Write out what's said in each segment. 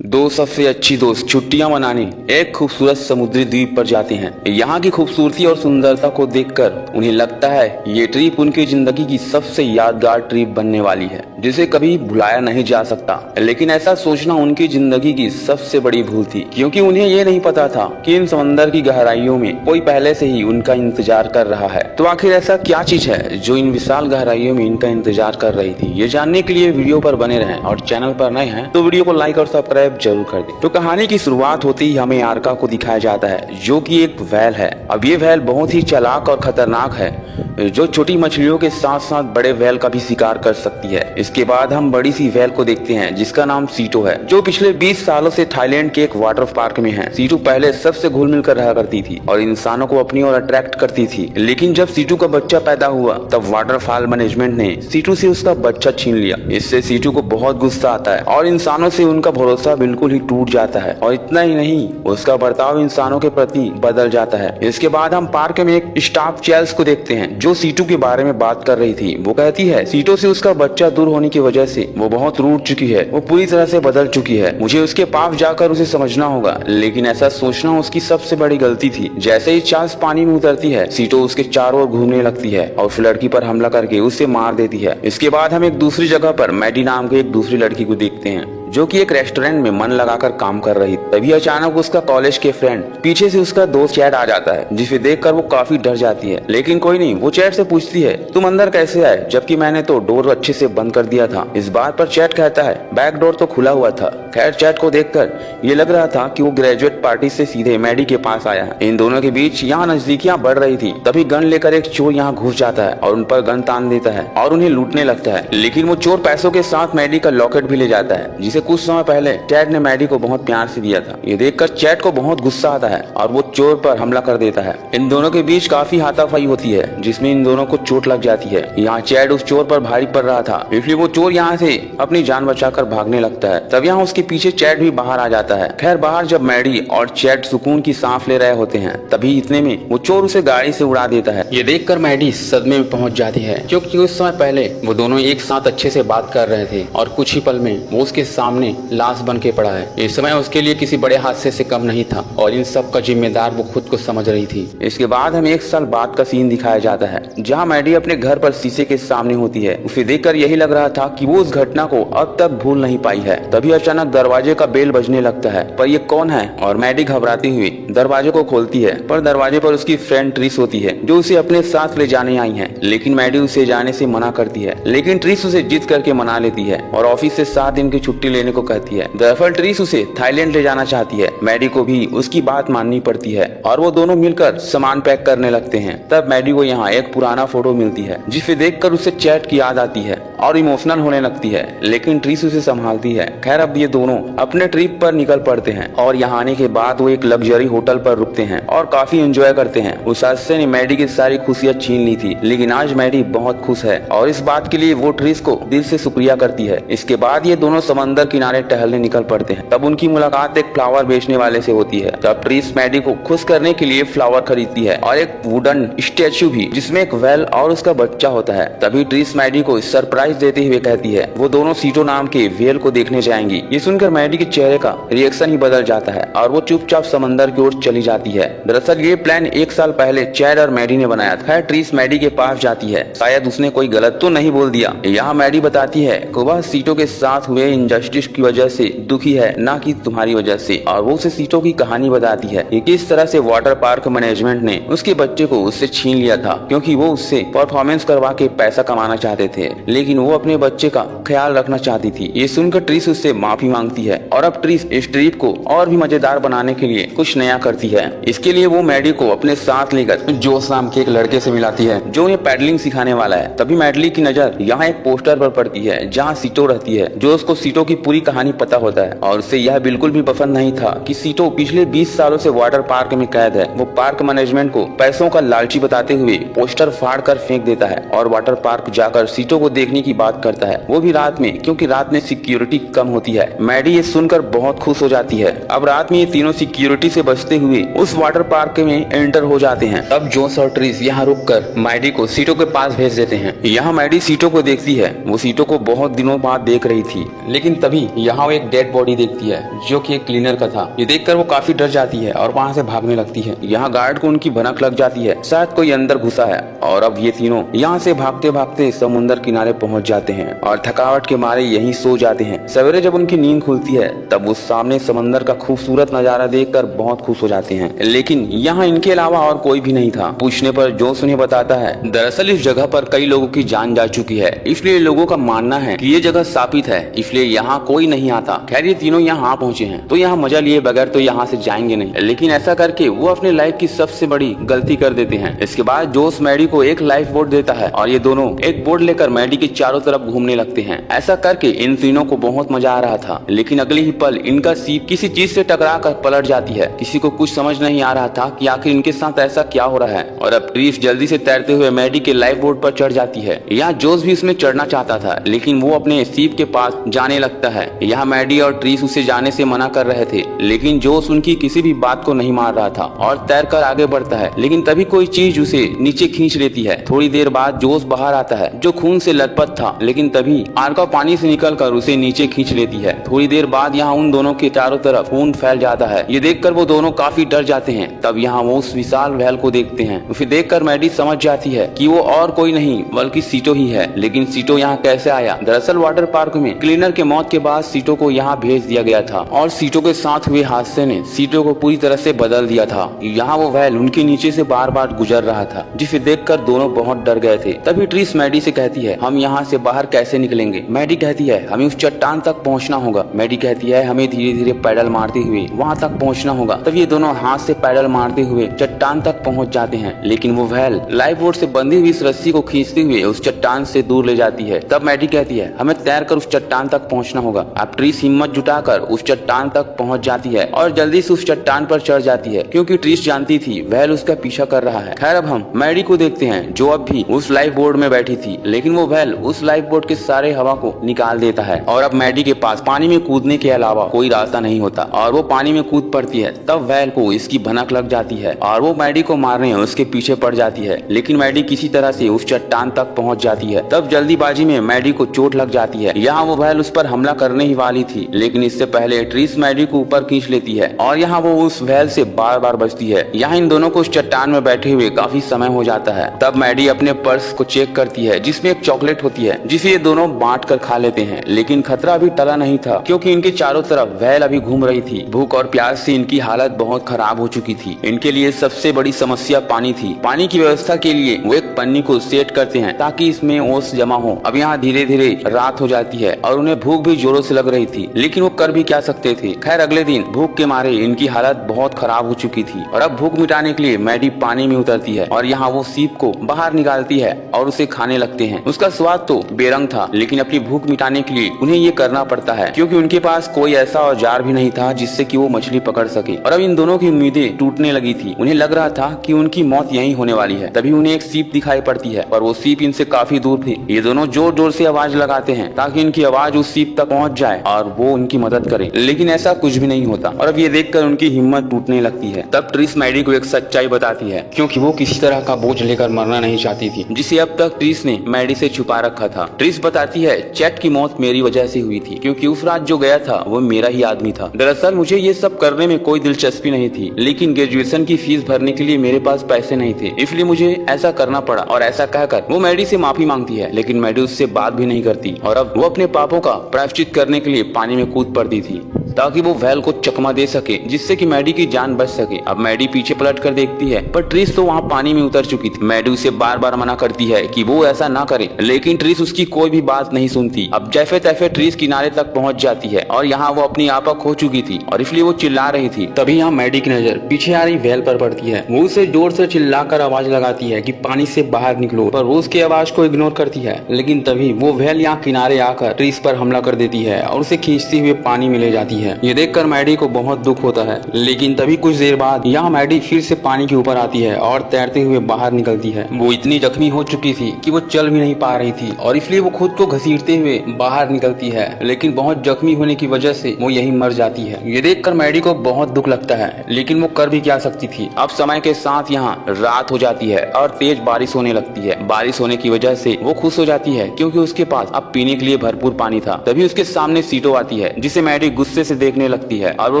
दो सबसे अच्छी दोस्त छुट्टियां मनाने एक खूबसूरत समुद्री द्वीप पर जाते हैं। यहाँ की खूबसूरती और सुंदरता को देखकर उन्हें लगता है ये ट्रिप उनकी जिंदगी की सबसे यादगार ट्रिप बनने वाली है, जिसे कभी भुलाया नहीं जा सकता। लेकिन ऐसा सोचना उनकी जिंदगी की सबसे बड़ी भूल थी, क्योंकि उन्हें ये नहीं पता था कि इन समंदर की गहराइयों में कोई पहले से ही उनका इंतजार कर रहा है। तो आखिर ऐसा क्या चीज है जो इन विशाल गहराइयों में इनका इंतजार कर रही थी? ये जानने के लिए वीडियो पर बने रहें, और चैनल पर नए हैं तो वीडियो को लाइक और सब्सक्राइब जरूर कर दें। तो कहानी की शुरुआत होते ही हमें आर्का को दिखाया जाता है, जो कि एक व्हेल है। अब ये व्हेल बहुत ही चालाक और खतरनाक है, जो छोटी मछलियों के साथ साथ बड़े व्हेल का भी शिकार कर सकती है। इसके बाद हम बड़ी सी व्हेल को देखते हैं, जिसका नाम सीटो है, जो पिछले 20 सालों से थाईलैंड के एक वाटर पार्क में है। सीटो पहले सबसे घुल मिल कर रहा करती थी और इंसानों को अपनी ओर अट्रैक्ट करती थी, लेकिन जब सीटो का बच्चा पैदा हुआ तब वाटरफॉल मैनेजमेंट ने सीटो से उसका बच्चा छीन लिया। इससे सीटो को बहुत गुस्सा आता है और इंसानों से उनका भरोसा बिल्कुल ही टूट जाता है, और इतना ही नहीं, उसका बर्ताव इंसानों के प्रति बदल जाता है। इसके बाद हम पार्क में एक स्टाफ चेल्स को देखते हैं, जो सीटो के बारे में बात कर रही थी। वो कहती है सीटो से उसका बच्चा दूर होने की वजह से वो बहुत रूठ चुकी है, वो पूरी तरह से बदल चुकी है। मुझे उसके पास जाकर उसे समझना होगा। लेकिन ऐसा सोचना उसकी सबसे बड़ी गलती थी। जैसे ही चार्ल्स पानी में उतरती है, सीटो उसके चारों ओर घूमने लगती है और उस लड़की पर हमला करके उसे मार देती है। इसके बाद हम एक दूसरी जगह पर मैडी नाम की एक दूसरी लड़की को देखते हैं, जो कि एक रेस्टोरेंट में मन लगाकर काम कर रही। तभी अचानक उसका कॉलेज के फ्रेंड पीछे से उसका दोस्त चैट आ जाता है, जिसे देखकर वो काफी डर जाती है। लेकिन कोई नहीं, वो चैट से पूछती है तुम अंदर कैसे आए, जबकि मैंने तो डोर अच्छे से बंद कर दिया था। इस बात पर चैट कहता है बैक डोर तो खुला हुआ था। खैर, चैट को देखकर ये लग रहा था कि वो ग्रेजुएट पार्टी से सीधे मैडी के पास आया है। इन दोनों के बीच यहाँ नजदीकियां बढ़ रही थी। तभी गन लेकर एक चोर यहाँ घुस जाता है और उन पर गन तान देता है और उन्हें लूटने लगता है। लेकिन वो चोर पैसों के साथ मैडी का लॉकेट भी ले जाता है, जिसे कुछ समय पहले चैट ने मैडी को बहुत प्यार से दिया था। ये देखकर चैट को बहुत गुस्सा आता है और वो चोर पर हमला कर देता है। इन दोनों के बीच काफी हाथापाई होती है, जिसमें इन दोनों को चोट लग जाती है। यहाँ चैट उस चोर पर भारी पड़ रहा था, इसलिए वो चोर यहाँ से अपनी जान बचाकर भागने लगता है। तब यहाँ उसके पीछे चैट भी बाहर आ जाता है। खैर, बाहर जब मैडी और चैट सुकून की सांस ले रहे होते हैं, तभी इतने में वो चोर उसे गाड़ी से उड़ा देता है। ये देखकर मैडी सदमे में पहुंच जाती है, क्योंकि उस समय पहले वो दोनों एक साथ अच्छे से बात कर रहे थे और कुछ ही पल में वो उसके सामने लाश बन के पड़ा है। इस समय उसके लिए किसी बड़े हादसे से कम नहीं था, और इन सब का जिम्मेदार वो खुद को समझ रही थी। इसके बाद हमें एक साल बाद का सीन दिखाया जाता है, जहाँ मैडी अपने घर पर शीशे के सामने होती है। उसे देखकर यही लग रहा था कि वो उस घटना को अब तक भूल नहीं पाई है। तभी अचानक दरवाजे का बेल बजने लगता है, पर ये कौन है? और मैडी घबराती हुई दरवाजे को खोलती है, पर दरवाजे पर उसकी फ्रेंड ट्रिस होती है, जो उसे अपने साथ ले जाने आई है। लेकिन मैडी उसे जाने से मना करती है, लेकिन ट्रिस उसे जिद करके मना लेती है और ऑफिस से 7 दिन की छुट्टी लेने को कहती है। दरअसल ट्रिस उसे थाईलैंड ले जाना चाहती है। मैडी को भी उसकी बात माननी पड़ती है और वो दोनों मिलकर सामान पैक करने लगते हैं। तब मैडी को यहाँ एक पुराना फोटो मिलती है, जिसे देखकर उसे चैट की याद आती है और इमोशनल होने लगती है, लेकिन ट्रिस उसे संभालती है। खैर, अब ये दोनों अपने ट्रिप पर निकल पड़ते हैं और यहाँ आने के बाद वो एक लग्जरी होटल पर रुकते हैं और काफी एंजॉय करते हैं। उस हादसे ने मैडी की सारी खुशियाँ छीन ली थी, लेकिन आज मैडी बहुत खुश है और इस बात के लिए वो ट्रिस को दिल से शुक्रिया करती है। इसके बाद ये दोनों समंदर किनारे टहलने निकल पड़ते हैं। तब उनकी मुलाकात एक फ्लावर बेचने वाले से होती है। तब ट्रिस मैडी को खुश करने के लिए फ्लावर खरीदती है और एक वुडन स्टैचू भी, जिसमें एक व्हेल और उसका बच्चा होता है। तभी ट्रिस मैडी को सरप्राइज देते हुए कहती है वो दोनों सीटो नाम के व्हेल को देखने जाएंगी। ये सुनकर मैडी के चेहरे का रिएक्शन ही बदल जाता है और वो चुपचाप समंदर की ओर चली जाती है। दरअसल ये प्लान 1 साल पहले चैड और मैडी ने बनाया था। ट्रिस मैडी के पास जाती है, शायद उसने कोई गलत तो नहीं बोल दिया। यहाँ मैडी बताती है कि वह सीटो के साथ हुए इनजस्टिस की वजह से दुखी है, ना कि तुम्हारी वजह से, और वो उसे सीटो की कहानी बताती है कि किस तरह से वाटर पार्क मैनेजमेंट ने उसके बच्चे को उससे छीन लिया था, क्योंकि वो उससे परफॉर्मेंस करवा के पैसा कमाना चाहते थे, लेकिन वो अपने बच्चे का ख्याल रखना चाहती थी। ये सुनकर ट्रिस उससे माफी मांगती है और अब ट्रिस इस ट्रिप को और भी मजेदार बनाने के लिए कुछ नया करती है। इसके लिए वो मैडी को अपने साथ लेकर जोश नाम के एक लड़के से मिलाती है, जो उन्हें पैडलिंग सिखाने वाला है। तभी मैडी की नजर यहाँ एक पोस्टर पर पड़ती है, जहाँ सीटो रहती है, जो उसको सीटो की पूरी कहानी पता होता है और उसे यह बिल्कुल भी पसंद नहीं था कि सीटो पिछले 20 सालों से वाटर पार्क में कैद है। वो पार्क मैनेजमेंट को पैसों का लालची बताते हुए पोस्टर फाड़ कर फेंक देता है और वाटर पार्क जाकर सीटो को देखने की बात करता है, वो भी रात में, क्योंकि रात में सिक्योरिटी कम होती है। मैडी ये सुनकर बहुत खुश हो जाती है। अब रात में ये तीनों सिक्योरिटी से बचते हुए उस वाटर पार्क में एंटर हो जाते हैं। तब जोस और ट्रिस यहाँ रुककर मैडी को सीटो के पास भेज देते हैं। यहाँ मैडी सीटो को देखती है। वो सीटो को बहुत दिनों बाद देख रही थी, लेकिन तभी तभी यहाँ वो एक डेड बॉडी देखती है जो कि एक क्लीनर का था। ये देखकर वो काफी डर जाती है और वहाँ से भागने लगती है। यहाँ गार्ड को उनकी भनक लग जाती है, शायद कोई अंदर घुसा है। और अब ये तीनों यहाँ से भागते भागते समुद्र किनारे पहुँच जाते हैं और थकावट के मारे यहीं सो जाते हैं। सवेरे जब उनकी नींद खुलती है तब वो सामने समंदर का खूबसूरत नजारा देखकर बहुत खुश हो जाते हैं, लेकिन यहाँ इनके अलावा और कोई भी नहीं था। पूछने पर जोश उन्हें बताता है दरअसल इस जगह पर कई लोगों की जान जा चुकी है, इसलिए लोगों का मानना है कि ये जगह शापित है, इसलिए यहाँ कोई नहीं आता। खैर ये तीनों यहाँ पहुँचे हैं तो यहाँ मजा लिए बगैर तो यहाँ से जाएंगे नहीं, लेकिन ऐसा करके वो अपने लाइफ की सबसे बड़ी गलती कर देते हैं। इसके बाद जोश मैडी को एक लाइफ बोट देता है और ये दोनों एक बोट लेकर मैडी के चारों तरफ घूमने लगते हैं। ऐसा करके इन तीनों को बहुत मजा आ रहा था, लेकिन अगले ही पल इनका सीप किसी चीज से टकरा कर पलट जाती है। किसी को कुछ समझ नहीं आ रहा था कि आखिर इनके साथ ऐसा क्या हो रहा है। और अब ट्रीस जल्दी से तैरते हुए मैडी के लाइफ बोट पर चढ़ जाती है। यहाँ जोश भी उसमें चढ़ना चाहता था, लेकिन वो अपने सीप के पास जाने लगता है। यहाँ मैडी और ट्रीस उसे जाने से मना कर रहे थे, लेकिन जोश उनकी किसी भी बात को नहीं मार रहा था और तैरकर आगे बढ़ता है। लेकिन तभी कोई चीज उसे नीचे खींच लेती है। थोड़ी देर बाद जोश बाहर आता है जो खून से लथपथ था, लेकिन तभी आरका पानी से निकलकर उसे नीचे खींच लेती है। थोड़ी देर बाद यहाँ उन दोनों के चारों तरफ खून फैल जाता है। ये देखकर वो दोनों काफी डर जाते हैं। तब यहाँ वो उस विशाल व्हेल को देखते हैं। उसे देखकर मैडी समझ जाती है कि वो और कोई नहीं बल्कि सीटो ही है। लेकिन सीटो यहाँ कैसे आया? दरअसल वाटर पार्क में क्लीनर के मौत के बाद सीटो को यहाँ भेज दिया गया था और सीटो के साथ हुए हादसे ने सीटो को पूरी तरह से बदल दिया था। यहाँ वो व्हेल उनके नीचे से बार बार गुजर रहा था, जिसे देखकर दोनों बहुत डर गए थे। तभी ट्रीस मैडी से कहती है हम यहाँ से बाहर कैसे निकलेंगे? मैडी कहती है हमें उस चट्टान तक पहुँचना होगा। मैडी कहती है हमें धीरे धीरे पैडल मारते हुए वहाँ तक पहुँचना होगा। तब ये दोनों हाथ से पैडल मारते हुए चट्टान तक पहुँच जाते हैं, लेकिन वो व्हेल लाइफ बोट से बंधी हुई इस रस्सी को खींचते हुए उस चट्टान से दूर ले जाती है। तब मैडी कहती है हमें तैरकर उस चट्टान तक पहुँचना होगा। अब ट्रीस हिम्मत जुटाकर उस चट्टान तक पहुँच जाती है और जल्दी से उस चट्टान पर चढ़ जाती है, क्योंकि ट्रीस जानती थी व्हेल उसका पीछा कर रहा है। खैर अब हम मैडी को देखते हैं जो अब भी उस लाइफ बोट में बैठी थी, लेकिन वो व्हेल उस लाइफ बोट के सारे हवा को निकाल देता है और अब मैडी के पास पानी में कूदने के अलावा कोई रास्ता नहीं होता और वो पानी में कूद पड़ती है। तब व्हेल को इसकी भनक लग जाती है और वो मैडी को मारने उसके पीछे पड़ जाती है, लेकिन मैडी किसी तरह से उस चट्टान तक पहुंच जाती है। तब जल्दीबाजी में मैडी को चोट लग जाती है। यहाँ वो व्हेल उस पर हमला करने ही वाली थी, लेकिन इससे पहले ट्रीस मैडी को ऊपर खींच लेती है और यहाँ वो उस व्हेल से बार बार बचती है। यहाँ इन दोनों को उस चट्टान में बैठे हुए काफी समय हो जाता है। तब मैडी अपने पर्स को चेक करती है जिसमें एक चॉकलेट होती है, जिसे ये दोनों बांट कर खा लेते हैं। लेकिन खतरा अभी टला नहीं था, क्योंकि इनके चारों तरफ व्हेल अभी घूम रही थी। भूख और प्यास से इनकी हालत बहुत खराब हो चुकी थी। इनके लिए सबसे बड़ी समस्या पानी थी। पानी की व्यवस्था के लिए वो एक पन्नी को सेट करते हैं ताकि इसमें ओस जमा हो। अब यहाँ धीरे धीरे रात हो जाती है और उन्हें भूख भी जोरों से लग रही थी, लेकिन वो कर भी क्या सकते थे। खैर अगले दिन भूख के मारे इनकी हालत बहुत खराब हो चुकी थी और अब भूख मिटाने के लिए मैडी पानी में उतरती है और यहाँ वो सीप को बाहर निकालती है और उसे खाने लगते हैं। उसका स्वाद तो बेरंग था, लेकिन अपनी भूख मिटाने के लिए उन्हें ये करना पड़ता है, क्योंकि उनके पास कोई ऐसा औजार भी नहीं था जिससे कि वो मछली पकड़ सके। और अब इन दोनों की उम्मीदें टूटने लगी थी। उन्हें लग रहा था कि उनकी मौत यहीं होने वाली है। तभी उन्हें एक सीप दिखाई पड़ती है और वो सीप इनसे काफी दूर थी। ये दोनों जोर जोर से आवाज लगाते हैं ताकि इनकी आवाज उस सीप तक पहुंच जाए और वो उनकी मदद करे, लेकिन ऐसा कुछ भी नहीं होता और अब ये देखकर उनकी हिम्मत टूटने लगती है। तब ट्रीस मैडी को एक सच्चाई बताती है, क्योंकि वो किसी तरह का बोझ लेकर मरना नहीं चाहती थी, जिसे अब तक ट्रीस ने मैडी से छुपा रखा था। ट्रीस बताती है चैट की मौत मेरी वजह से हुई थी, क्योंकि उस रात जो गया था वो मेरा ही आदमी था। दरअसल मुझे ये सब करने में कोई दिलचस्पी नहीं थी, लेकिन ग्रेजुएशन की फीस भरने के लिए मेरे पास पैसे नहीं थे, इसलिए मुझे ऐसा करना पड़ा। और ऐसा कहकर वो मैडी से माफी मांगती है, लेकिन मैडी उससे बात भी नहीं करती और अब वो अपने पापों का प्रायश्चित करने के लिए पानी में कूद पड़ती थी ताकि वो व्हेल को चकमा दे सके, जिससे कि मैडी की जान बच सके। अब मैडी पीछे पलट कर देखती है, पर ट्रीस तो वहाँ पानी में उतर चुकी थी। मैडी उसे बार बार मना करती है कि वो ऐसा ना करे, लेकिन ट्रीस उसकी कोई भी बात नहीं सुनती। अब जैसे तैसे ट्रीस किनारे तक पहुँच जाती है और यहाँ वो अपनी आपा खो चुकी थी और इसलिए वो चिल्ला रही थी। तभी यहाँ मैडी की नजर पीछे आ रही व्हेल पर पड़ती है। वो उसे जोर से चिल्लाकर आवाज लगाती है कि पानी से बाहर निकलो, पर वो उसकी आवाज को इग्नोर करती है। लेकिन तभी वो व्हेल यहाँ किनारे आकर ट्रीस पर हमला कर देती है और उसे खींचते हुए पानी में ले जाती है। है। ये देखकर मैडी को बहुत दुख होता है, लेकिन तभी कुछ देर बाद यहाँ मैडी फिर से पानी के ऊपर आती है और तैरते हुए बाहर निकलती है। वो इतनी जख्मी हो चुकी थी कि वो चल भी नहीं पा रही थी और इसलिए वो खुद को घसीटते हुए बाहर निकलती है, लेकिन बहुत जख्मी होने की वजह से वो यहीं मर जाती है। ये देखकर मैडी को बहुत दुख लगता है, लेकिन वो कर भी क्या सकती थी। अब समय के साथ यहाँ रात हो जाती है और तेज बारिश होने लगती है। बारिश होने की वजह से वो खुश हो जाती है क्योंकि उसके पास अब पीने के लिए भरपूर पानी था। तभी उसके सामने सीटो आती है, जिसे मैडी गुस्से से देखने लगती है और वो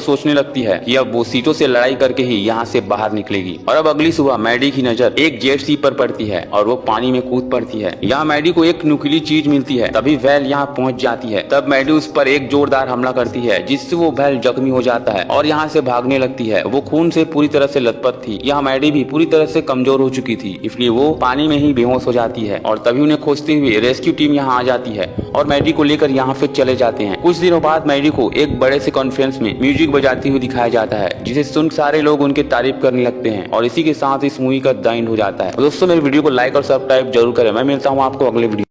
सोचने लगती है कि अब वो सीटो से लड़ाई करके ही यहाँ से बाहर निकलेगी। और अब अगली सुबह मैडी की नजर एक जेट सी पर पड़ती है और वो पानी में कूद पड़ती है। यहाँ मैडी को एक नुकीली चीज मिलती है। तभी वैल यहाँ पहुँच जाती है। तब मैडी उस पर एक जोरदार हमला करती है, जिससे वो वैल जख्मी हो जाता है और यहाँ से भागने लगती है। वो खून से पूरी तरह से लथपथ थी। यहाँ मैडी भी पूरी तरह से कमजोर हो चुकी थी, इसलिए वो पानी में ही बेहोश हो जाती है। और तभी उन्हें खोजते हुए रेस्क्यू टीम यहाँ आ जाती है और मैडी को लेकर यहाँ से चले जाते हैं। कुछ दिनों बाद मैडी को एक बड़े से कॉन्फ्रेंस में म्यूजिक बजाती हुई दिखाया जाता है, जिसे सुन सारे लोग उनके तारीफ करने लगते हैं और इसी के साथ इस मूवी का द एंड हो जाता है। दोस्तों, मेरे वीडियो को लाइक और सब्सक्राइब जरूर करें। मैं मिलता हूँ आपको अगले वीडियो।